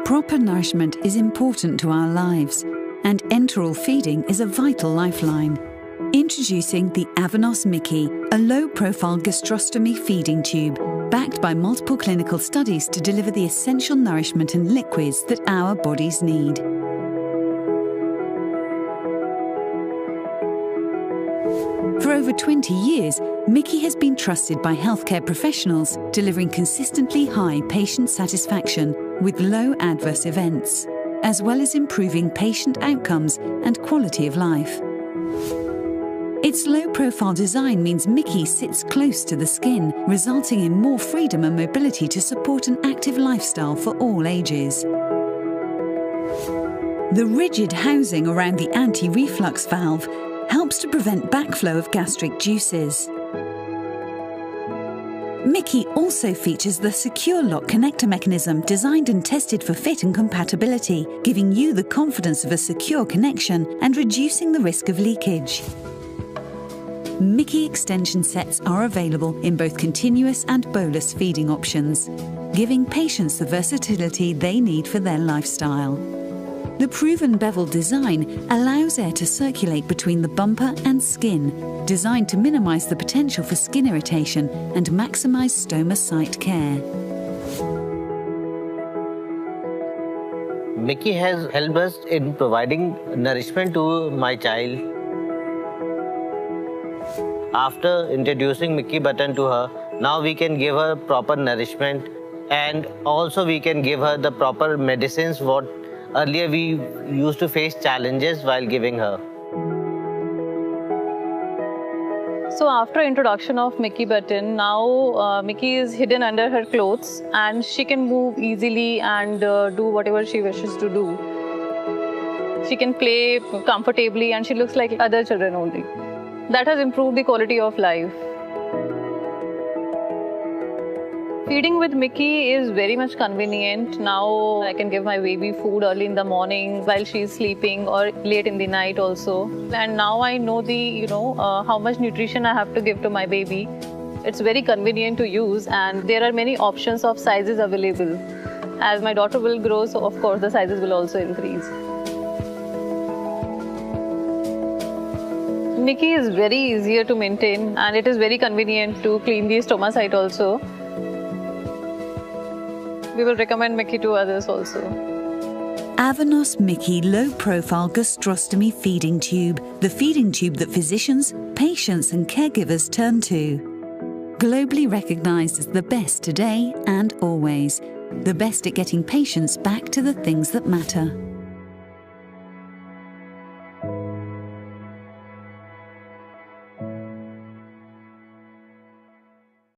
Proper nourishment is important to our lives, and enteral feeding is a vital lifeline. Introducing the Avanos MIC-KEY, a low-profile gastrostomy feeding tube, backed by multiple clinical studies to deliver the essential nourishment and liquids that our bodies need. For over 20 years, MIC-KEY has been trusted by healthcare professionals, delivering consistently high patient satisfaction with low adverse events, as well as improving patient outcomes and quality of life. Its low-profile design means MIC-KEY sits close to the skin, resulting in more freedom and mobility to support an active lifestyle for all ages. The rigid housing around the anti-reflux valve helps to prevent backflow of gastric juices. MIC-KEY also features the secure lock connector mechanism designed and tested for fit and compatibility, giving you the confidence of a secure connection and reducing the risk of leakage. MIC-KEY extension sets are available in both continuous and bolus feeding options, giving patients the versatility they need for their lifestyle. The proven bevel design allows air to circulate between the bumper and skin, designed to minimize the potential for skin irritation and maximize stoma site care. MIC-KEY has helped us in providing nourishment to my child. After introducing MIC-KEY button to her, now we can give her proper nourishment, and also we can give her the proper medicines what earlier we used to face challenges while giving her. So after introduction of MIC-KEY button, now MIC-KEY is hidden under her clothes and she can move easily and do whatever she wishes to do. She can play comfortably and she looks like other children only. That has improved the quality of life. Feeding with MIC-KEY is very much convenient. Now I can give my baby food early in the morning while she is sleeping or late in the night also. And now I know how much nutrition I have to give to my baby. It's very convenient to use and there are many options of sizes available. As my daughter will grow, so of course the sizes will also increase. MIC-KEY is very easier to maintain and it is very convenient to clean the stoma site also. We will recommend MIC-KEY to others also. Avanos MIC-KEY low-profile gastrostomy feeding tube, the feeding tube that physicians, patients and caregivers turn to. Globally recognized as the best today and always, the best at getting patients back to the things that matter.